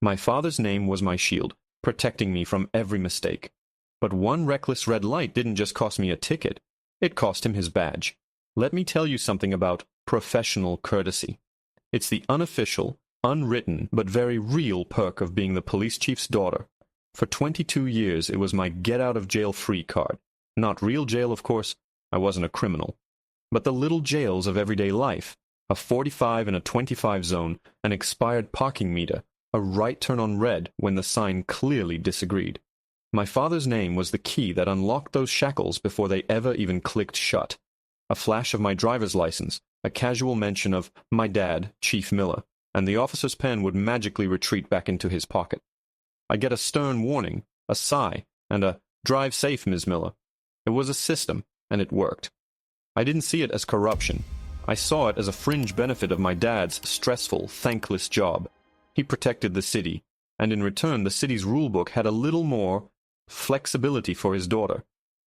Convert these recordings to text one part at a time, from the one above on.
My father's name was my shield, protecting me from every mistake. But one reckless red light didn't just cost me a ticket. It cost him his badge. Let me tell you something about professional courtesy. It's the unofficial, unwritten, but very real perk of being the police chief's daughter. For 22 years, it was my get-out-of-jail-free card. Not real jail, of course. I wasn't a criminal. But the little jails of everyday life. A 45 and a 25 zone, an expired parking meter, a right turn on red when the sign clearly disagreed. My father's name was the key that unlocked those shackles before they ever even clicked shut. A flash of my driver's license, a casual mention of my dad, Chief Miller, and the officer's pen would magically retreat back into his pocket. I'd get a stern warning, a sigh, and a "Drive safe, Ms. Miller." It was a system, and it worked. I didn't see it as corruption. I saw it as a fringe benefit of my dad's stressful, thankless job. He protected the city, and in return the city's rulebook had a little more flexibility for his daughter.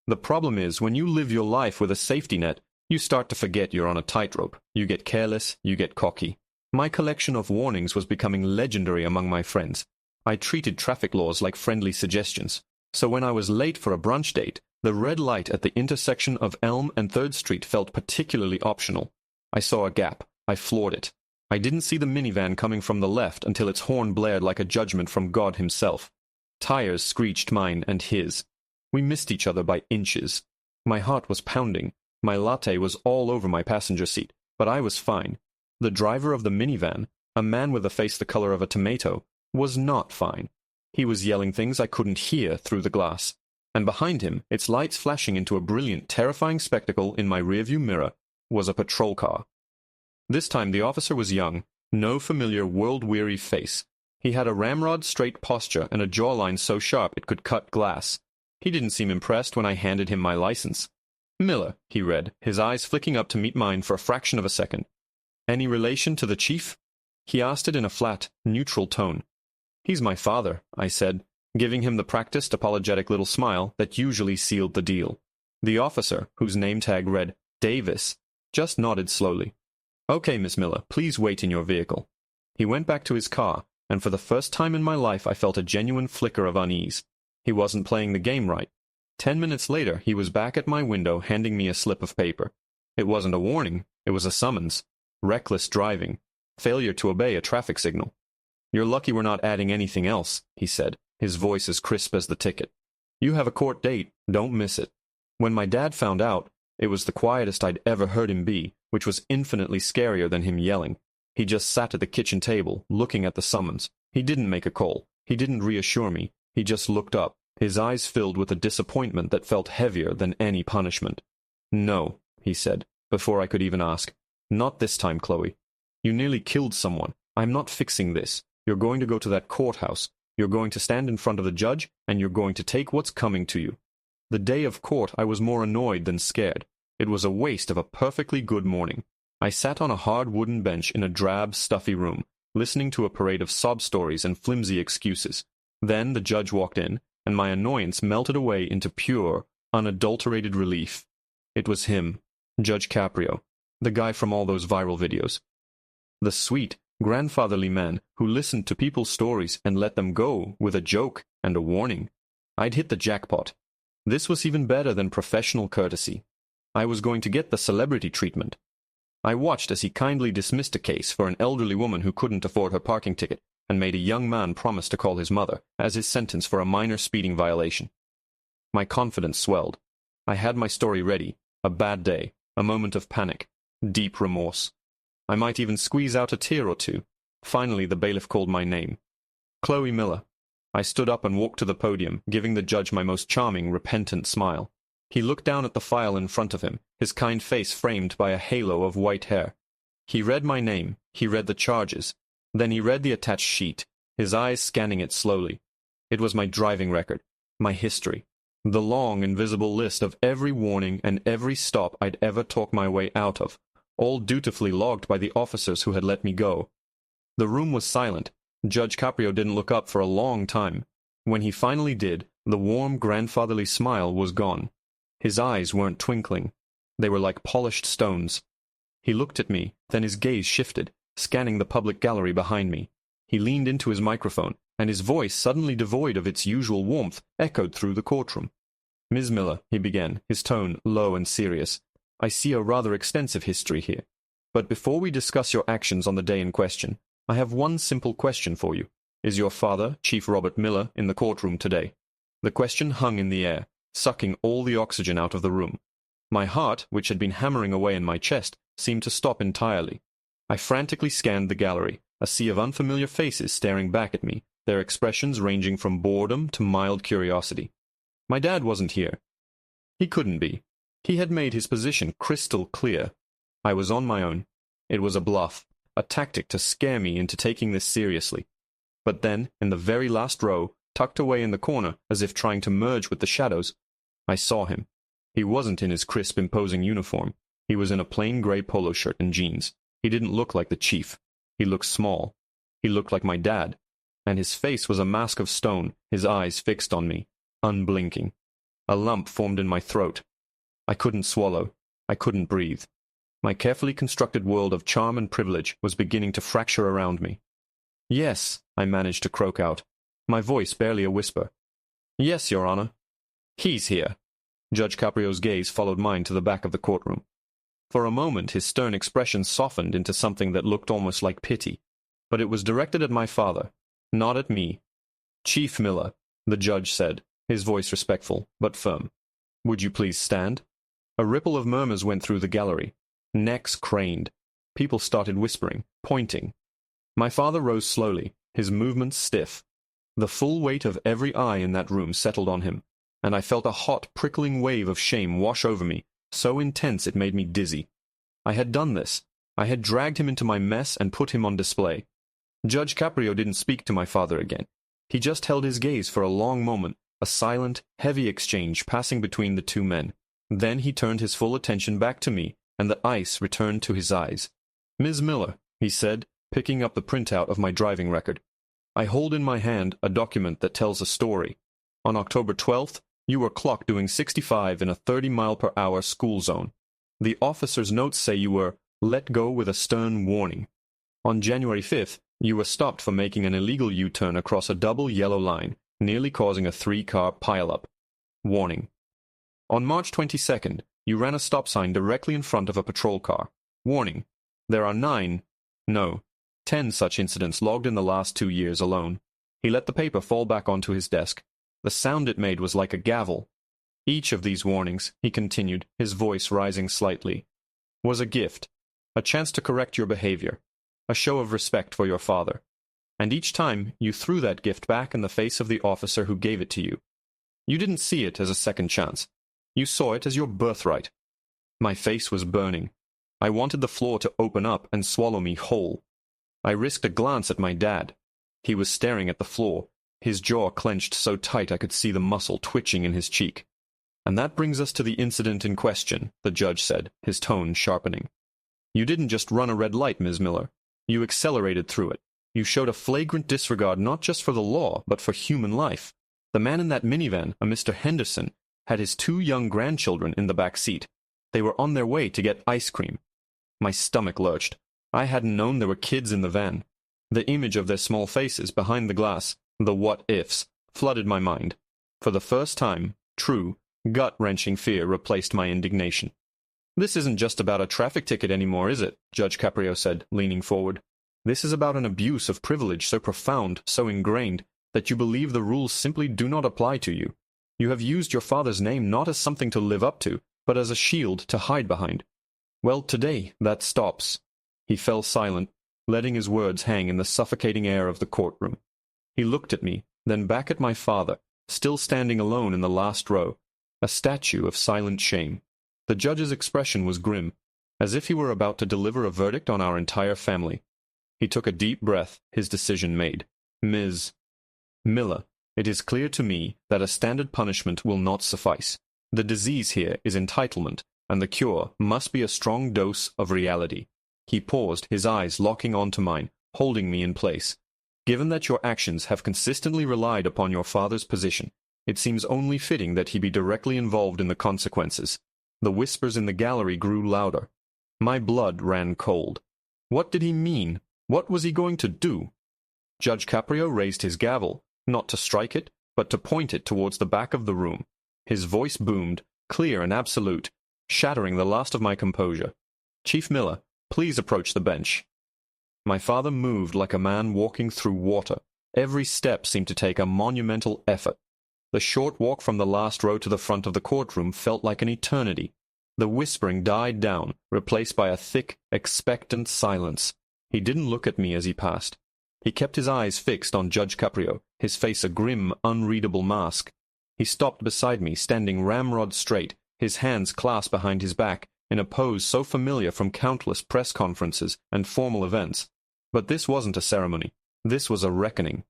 The problem is, when you live your life with a safety net, you start to forget you're on a tightrope. You get careless, you get cocky. My collection of warnings was becoming legendary among my friends. I treated traffic laws like friendly suggestions. So when I was late for a brunch date, the red light at the intersection of Elm and 3rd Street felt particularly optional. I saw a gap. I floored it. I didn't see the minivan coming from the left until its horn blared like a judgment from God himself. Tires screeched mine and his. We missed each other by inches. My heart was pounding. My latte was all over my passenger seat, but I was fine. The driver of the minivan, a man with a face the color of a tomato, was not fine. He was yelling things I couldn't hear through the glass. And behind him, its lights flashing into a brilliant, terrifying spectacle in my rearview mirror, was a patrol car. This time the officer was young, no familiar world-weary face. He had a ramrod-straight posture and a jawline so sharp it could cut glass. He didn't seem impressed when I handed him my license. "Miller," he read, his eyes flicking up to meet mine for a fraction of a second. "Any relation to the chief?" He asked it in a flat, neutral tone. "He's my father," I said, giving him the practiced, apologetic little smile that usually sealed the deal. The officer, whose name tag read Davis, just nodded slowly. "Okay, Miss Miller, please wait in your vehicle." He went back to his car, and for the first time in my life I felt a genuine flicker of unease. He wasn't playing the game right. 10 minutes later, he was back at my window handing me a slip of paper. It wasn't a warning, it was a summons. Reckless driving. Failure to obey a traffic signal. "You're lucky we're not adding anything else," he said, his voice as crisp as the ticket. "You have a court date, don't miss it." When my dad found out, it was the quietest I'd ever heard him be, which was infinitely scarier than him yelling. He just sat at the kitchen table, looking at the summons. He didn't make a call. He didn't reassure me. He just looked up, his eyes filled with a disappointment that felt heavier than any punishment. "No," he said, before I could even ask. "Not this time, Chloe. You nearly killed someone. I'm not fixing this. You're going to go to that courthouse. You're going to stand in front of the judge, and you're going to take what's coming to you." The day of court, I was more annoyed than scared. It was a waste of a perfectly good morning. I sat on a hard wooden bench in a drab, stuffy room, listening to a parade of sob stories and flimsy excuses. Then the judge walked in, and my annoyance melted away into pure, unadulterated relief. It was him, Judge Caprio, the guy from all those viral videos. The sweet, grandfatherly man who listened to people's stories and let them go with a joke and a warning. I'd hit the jackpot. This was even better than professional courtesy. I was going to get the celebrity treatment. I watched as he kindly dismissed a case for an elderly woman who couldn't afford her parking ticket and made a young man promise to call his mother as his sentence for a minor speeding violation. My confidence swelled. I had my story ready. A bad day, a moment of panic, deep remorse. I might even squeeze out a tear or two. Finally, the bailiff called my name. Chloe Miller. I stood up and walked to the podium, giving the judge my most charming, repentant smile. He looked down at the file in front of him, his kind face framed by a halo of white hair. He read my name. He read the charges. Then he read the attached sheet, his eyes scanning it slowly. It was my driving record, my history, the long, invisible list of every warning and every stop I'd ever talked my way out of, all dutifully logged by the officers who had let me go. The room was silent. Judge Caprio didn't look up for a long time. When he finally did, the warm, grandfatherly smile was gone. His eyes weren't twinkling. They were like polished stones. He looked at me, then his gaze shifted, scanning the public gallery behind me. He leaned into his microphone, and his voice, suddenly devoid of its usual warmth, echoed through the courtroom. "Ms. Miller," he began, his tone low and serious, "I see a rather extensive history here. But before we discuss your actions on the day in question, I have one simple question for you. Is your father, Chief Robert Miller, in the courtroom today?" The question hung in the air, sucking all the oxygen out of the room. My heart, which had been hammering away in my chest, seemed to stop entirely. I frantically scanned the gallery, a sea of unfamiliar faces staring back at me, their expressions ranging from boredom to mild curiosity. My dad wasn't here. He couldn't be. He had made his position crystal clear. I was on my own. It was a bluff, a tactic to scare me into taking this seriously. But then, in the very last row, tucked away in the corner, as if trying to merge with the shadows, I saw him. He wasn't in his crisp, imposing uniform. He was in a plain gray polo shirt and jeans. He didn't look like the chief. He looked small. He looked like my dad. And his face was a mask of stone, his eyes fixed on me, unblinking. A lump formed in my throat. I couldn't swallow. I couldn't breathe. My carefully constructed world of charm and privilege was beginning to fracture around me. "Yes," I managed to croak out, my voice barely a whisper. "Yes, Your Honor." "He's here." Judge Caprio's gaze followed mine to the back of the courtroom. For a moment his stern expression softened into something that looked almost like pity, but it was directed at my father, not at me. "Chief Miller," the judge said, his voice respectful, but firm. "Would you please stand?" A ripple of murmurs went through the gallery. Necks craned. People started whispering, pointing. My father rose slowly, his movements stiff. The full weight of every eye in that room settled on him, and I felt a hot, prickling wave of shame wash over me, so intense it made me dizzy. I had done this. I had dragged him into my mess and put him on display. Judge Caprio didn't speak to my father again. He just held his gaze for a long moment, a silent, heavy exchange passing between the two men. Then he turned his full attention back to me, and the ice returned to his eyes. "Ms. Miller," he said, picking up the printout of my driving record, "I hold in my hand a document that tells a story. On October 12th, you were clocked doing 65 in a 30-mile-per-hour school zone. The officer's notes say you were let go with a stern warning. On January 5th, you were stopped for making an illegal U-turn across a double yellow line, nearly causing a 3-car pileup. Warning. On March 22nd, you ran a stop sign directly in front of a patrol car. Warning. There are 10 such incidents logged in the last 2 years alone." He let the paper fall back onto his desk. The sound it made was like a gavel. "Each of these warnings," he continued, his voice rising slightly, "was a gift, a chance to correct your behavior, a show of respect for your father. And each time you threw that gift back in the face of the officer who gave it to you. You didn't see it as a second chance. You saw it as your birthright." My face was burning. I wanted the floor to open up and swallow me whole. I risked a glance at my dad. He was staring at the floor, his jaw clenched so tight I could see the muscle twitching in his cheek. "And that brings us to the incident in question," the judge said, his tone sharpening. "You didn't just run a red light, Ms. Miller. You accelerated through it. You showed a flagrant disregard not just for the law, but for human life. The man in that minivan, a Mr. Henderson, had his 2 young grandchildren in the back seat. They were on their way to get ice cream." My stomach lurched. I hadn't known there were kids in the van. The image of their small faces behind the glass, the what-ifs, flooded my mind. For the first time, true, gut-wrenching fear replaced my indignation. "This isn't just about a traffic ticket anymore, is it?" Judge Caprio said, leaning forward. "This is about an abuse of privilege so profound, so ingrained, that you believe the rules simply do not apply to you. You have used your father's name not as something to live up to, but as a shield to hide behind. Well, today that stops." He fell silent, letting his words hang in the suffocating air of the courtroom. He looked at me, then back at my father, still standing alone in the last row, a statue of silent shame. The judge's expression was grim, as if he were about to deliver a verdict on our entire family. He took a deep breath, his decision made. "Ms. Miller, it is clear to me that a standard punishment will not suffice. The disease here is entitlement, and the cure must be a strong dose of reality." He paused, his eyes locking onto mine, holding me in place. "Given that your actions have consistently relied upon your father's position, it seems only fitting that he be directly involved in the consequences." The whispers in the gallery grew louder. My blood ran cold. What did he mean? What was he going to do? Judge Caprio raised his gavel, not to strike it, but to point it towards the back of the room. His voice boomed, clear and absolute, shattering the last of my composure. Chief Miller, please approach the bench. My father moved like a man walking through water. Every step seemed to take a monumental effort. The short walk from the last row to the front of the courtroom felt like an eternity. The whispering died down, replaced by a thick, expectant silence. He didn't look at me as he passed. He kept his eyes fixed on Judge Caprio, his face a grim, unreadable mask. He stopped beside me, standing ramrod straight, his hands clasped behind his back, in a pose so familiar from countless press conferences and formal events. But this wasn't a ceremony. This was a reckoning.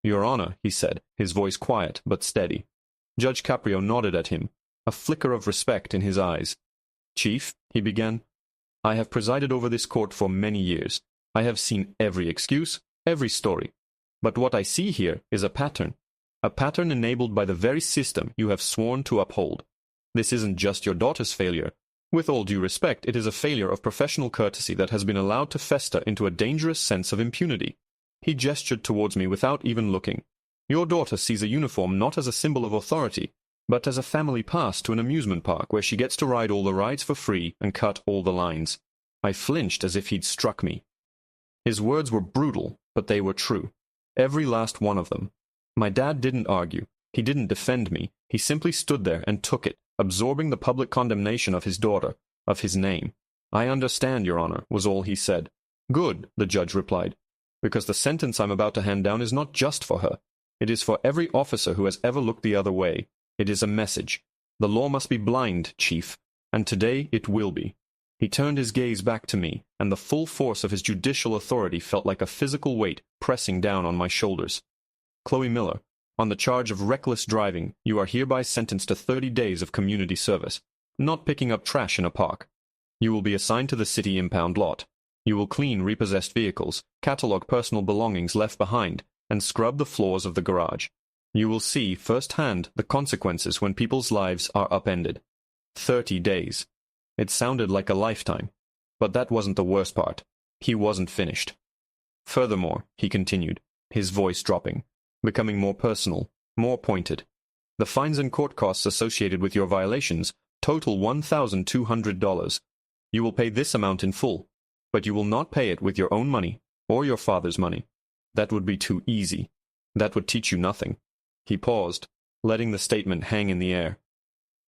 Your Honor, he said, his voice quiet but steady. Judge Caprio nodded at him, a flicker of respect in his eyes. Chief, he began, I have presided over this court for many years. I have seen every excuse, every story. But what I see here is a pattern enabled by the very system you have sworn to uphold. This isn't just your daughter's failure. With all due respect, it is a failure of professional courtesy that has been allowed to fester into a dangerous sense of impunity. He gestured towards me without even looking. Your daughter sees a uniform not as a symbol of authority, but as a family pass to an amusement park where she gets to ride all the rides for free and cut all the lines. I flinched as if he'd struck me. His words were brutal, but they were true. Every last one of them. My dad didn't argue. He didn't defend me. He simply stood there and took it, absorbing the public condemnation of his daughter, of his name. I understand, Your Honor, was all he said. Good, the judge replied, because the sentence I'm about to hand down is not just for her. It is for every officer who has ever looked the other way. It is a message. The law must be blind, Chief, and today it will be. He turned his gaze back to me, and the full force of his judicial authority felt like a physical weight pressing down on my shoulders. Chloe Miller, on the charge of reckless driving, you are hereby sentenced to 30 days of community service, not picking up trash in a park. You will be assigned to the city impound lot. You will clean repossessed vehicles, catalog personal belongings left behind, and scrub the floors of the garage. You will see firsthand the consequences when people's lives are upended. 30 days. It sounded like a lifetime. But that wasn't the worst part. He wasn't finished. Furthermore, he continued, his voice dropping, becoming more personal, more pointed. The fines and court costs associated with your violations total $1,200. You will pay this amount in full, but you will not pay it with your own money or your father's money. That would be too easy. That would teach you nothing. He paused, letting the statement hang in the air.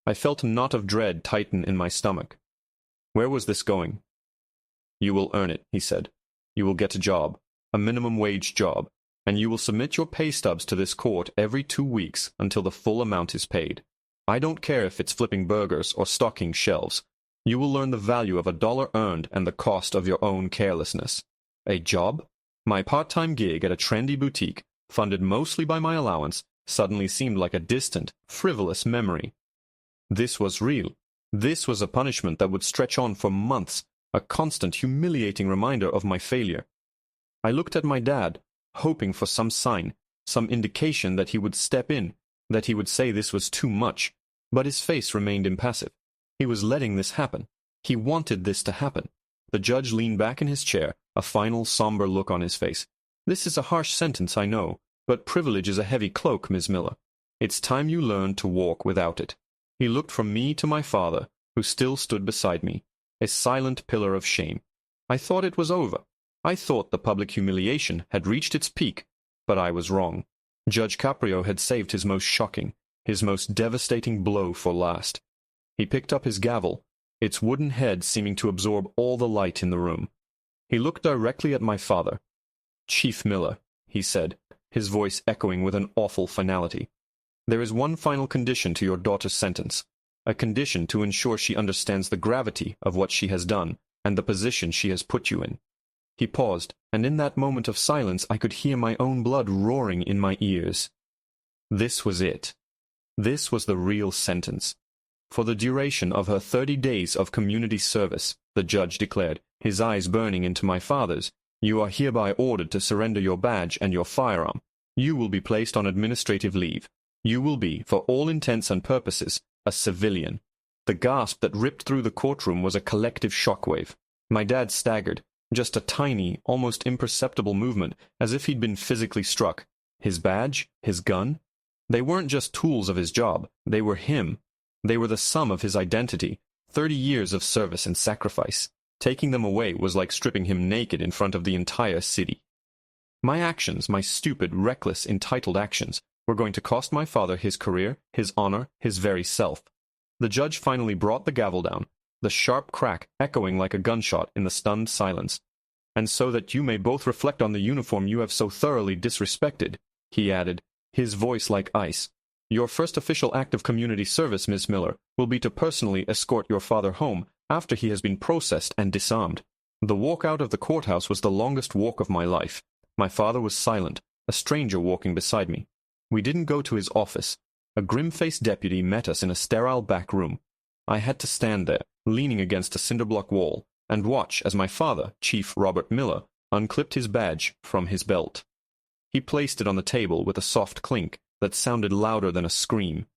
I felt a knot of dread tighten in my stomach. Where was this going? You will earn it, he said. You will get a job, a minimum wage job, and you will submit your pay stubs to this court every 2 weeks until the full amount is paid. I don't care if it's flipping burgers or stocking shelves. You will learn the value of $1 earned and the cost of your own carelessness. A job? My part-time gig at a trendy boutique, funded mostly by my allowance, suddenly seemed like a distant, frivolous memory. This was real. This was a punishment that would stretch on for months, a constant, humiliating reminder of my failure. I looked at my dad, hoping for some sign, some indication that he would step in, that he would say this was too much, but his face remained impassive. He was letting this happen. He wanted this to happen. The judge leaned back in his chair, a final somber look on his face. This is a harsh sentence, I know, but privilege is a heavy cloak, Ms. Miller. It's time you learned to walk without it. He looked from me to my father, who still stood beside me, a silent pillar of shame. I thought it was over. I thought the public humiliation had reached its peak, but I was wrong. Judge Caprio had saved his most shocking, his most devastating blow for last. He picked up his gavel, its wooden head seeming to absorb all the light in the room. He looked directly at my father. Chief Miller, he said, his voice echoing with an awful finality. There is one final condition to your daughter's sentence, a condition to ensure she understands the gravity of what she has done and the position she has put you in. He paused, and in that moment of silence I could hear my own blood roaring in my ears. This was it. This was the real sentence. For the duration of her 30 days of community service, the judge declared, his eyes burning into my father's, you are hereby ordered to surrender your badge and your firearm. You will be placed on administrative leave. You will be, for all intents and purposes, a civilian. The gasp that ripped through the courtroom was a collective shockwave. My dad staggered, Just a tiny, almost imperceptible movement, as if he'd been physically struck. His badge, his gun, they weren't just tools of his job, they were him. They were the sum of his identity, 30 years of service and sacrifice. Taking them away was like stripping him naked in front of the entire city. My actions, my stupid, reckless, entitled actions, were going to cost my father his career, his honor, his very self. The judge finally brought the gavel down, the sharp crack echoing like a gunshot in the stunned silence. "And so that you may both reflect on the uniform you have so thoroughly disrespected," he added, his voice like ice, "your first official act of community service, Miss Miller, will be to personally escort your father home after he has been processed and disarmed." The walk out of the courthouse was the longest walk of my life. My father was silent, a stranger walking beside me. We didn't go to his office. A grim-faced deputy met us in a sterile back room. I had to stand there, leaning against a cinder-block wall, and watch as my father, Chief Robert Miller, unclipped his badge from his belt. He placed it on the table with a soft clink that sounded louder than a scream.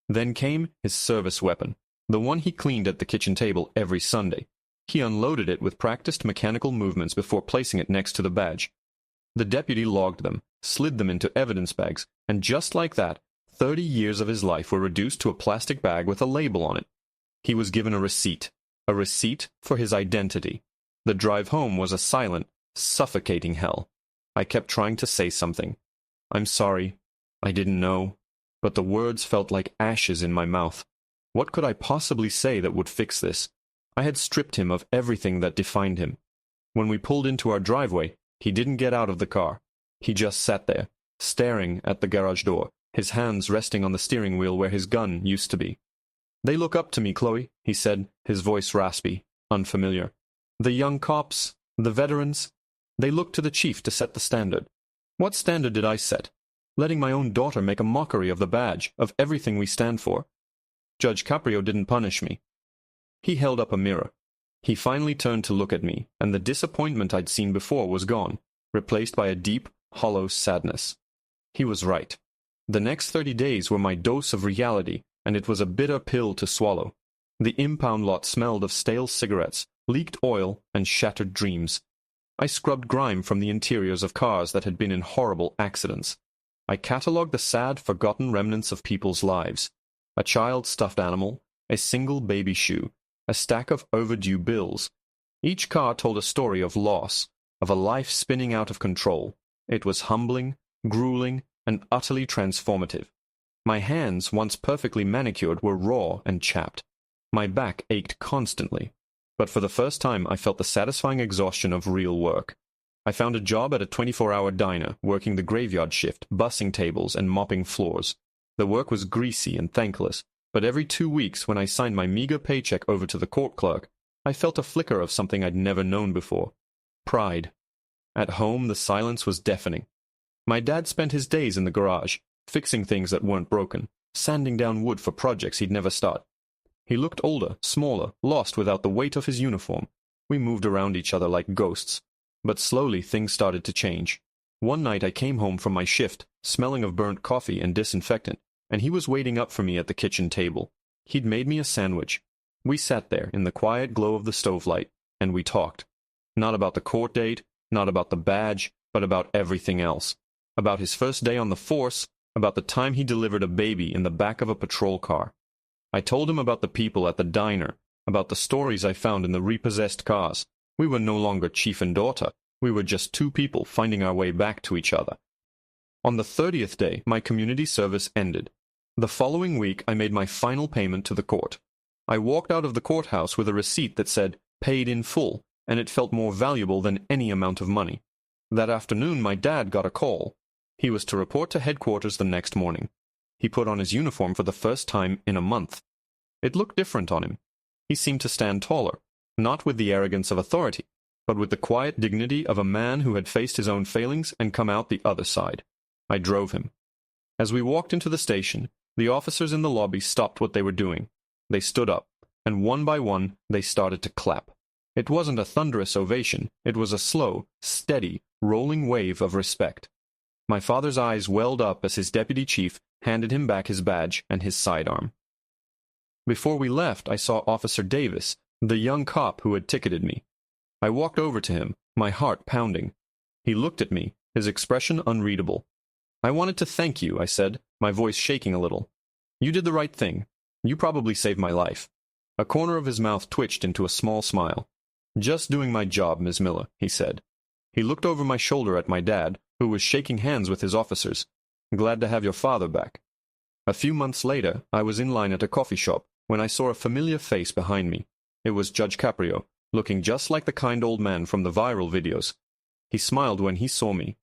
Then came his service weapon, the one he cleaned at the kitchen table every Sunday. He unloaded it with practiced mechanical movements before placing it next to the badge. The deputy logged them, slid them into evidence bags, and just like that, 30 years of his life were reduced to a plastic bag with a label on it. He was given a receipt for his identity. The drive home was a silent, suffocating hell. I kept trying to say something. "I'm sorry. I didn't know." But the words felt like ashes in my mouth. What could I possibly say that would fix this? I had stripped him of everything that defined him. When we pulled into our driveway, he didn't get out of the car. He just sat there, staring at the garage door, his hands resting on the steering wheel where his gun used to be. "They look up to me, Chloe," he said, his voice raspy, unfamiliar. "The young cops, the veterans, they look to the chief to set the standard." What standard did I set? Letting my own daughter make a mockery of the badge, of everything we stand for. Judge Caprio didn't punish me. He held up a mirror. He finally turned to look at me, and the disappointment I'd seen before was gone, replaced by a deep, hollow sadness. He was right. The next 30 days were my dose of reality, and it was a bitter pill to swallow. The impound lot smelled of stale cigarettes, leaked oil, and shattered dreams. I scrubbed grime from the interiors of cars that had been in horrible accidents. I catalogued the sad, forgotten remnants of people's lives. A child's stuffed animal, a single baby shoe, a stack of overdue bills. Each car told a story of loss, of a life spinning out of control. It was humbling, grueling, and utterly transformative. My hands, once perfectly manicured, were raw and chapped. My back ached constantly. But for the first time I felt the satisfying exhaustion of real work. I found a job at a 24-hour diner, working the graveyard shift, bussing tables, and mopping floors. The work was greasy and thankless, but every 2 weeks when I signed my meager paycheck over to the court clerk, I felt a flicker of something I'd never known before. Pride. At home, the silence was deafening. My dad spent his days in the garage, fixing things that weren't broken, sanding down wood for projects he'd never start. He looked older, smaller, lost without the weight of his uniform. We moved around each other like ghosts. But slowly things started to change. One night I came home from my shift, smelling of burnt coffee and disinfectant, and he was waiting up for me at the kitchen table. He'd made me a sandwich. We sat there in the quiet glow of the stove light, and we talked. Not about the court date, not about the badge, but about everything else. About his first day on the force, about the time he delivered a baby in the back of a patrol car. I told him about the people at the diner, about the stories I found in the repossessed cars. We were no longer chief and daughter. We were just two people finding our way back to each other. On the 30th day, my community service ended. The following week, I made my final payment to the court. I walked out of the courthouse with a receipt that said, "Paid in full," and it felt more valuable than any amount of money. That afternoon, my dad got a call. He was to report to headquarters the next morning. He put on his uniform for the first time in a month. It looked different on him. He seemed to stand taller, not with the arrogance of authority, but with the quiet dignity of a man who had faced his own failings and come out the other side. I drove him. As we walked into the station, the officers in the lobby stopped what they were doing. They stood up, and one by one they started to clap. It wasn't a thunderous ovation, it was a slow, steady, rolling wave of respect. My father's eyes welled up as his deputy chief handed him back his badge and his sidearm. Before we left, I saw Officer Davis, the young cop who had ticketed me. I walked over to him, my heart pounding. He looked at me, his expression unreadable. "I wanted to thank you," I said, my voice shaking a little. "You did the right thing. You probably saved my life." A corner of his mouth twitched into a small smile. "Just doing my job, Miss Miller," he said. He looked over my shoulder at my dad, who was shaking hands with his officers. "Glad to have your father back." A few months later, I was in line at a coffee shop when I saw a familiar face behind me. It was Judge Caprio, looking just like the kind old man from the viral videos. He smiled when he saw me.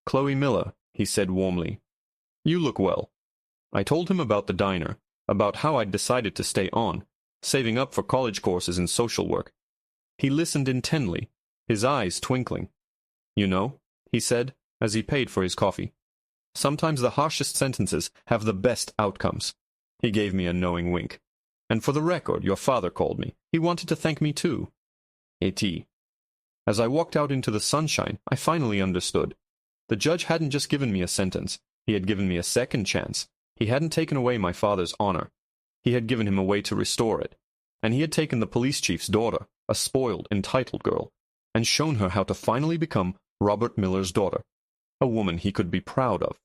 "Chloe Miller," he said warmly. "You look well." I told him about the diner, about how I'd decided to stay on, saving up for college courses in social work. He listened intently, his eyes twinkling. "You know," he said, as he paid for his coffee, "sometimes the harshest sentences have the best outcomes." He gave me a knowing wink. "And for the record, your father called me. He wanted to thank me too." A.T. As I walked out into the sunshine, I finally understood. The judge hadn't just given me a sentence. He had given me a second chance. He hadn't taken away my father's honor. He had given him a way to restore it. And he had taken the police chief's daughter, a spoiled, entitled girl, and shown her how to finally become Robert Miller's daughter, a woman he could be proud of.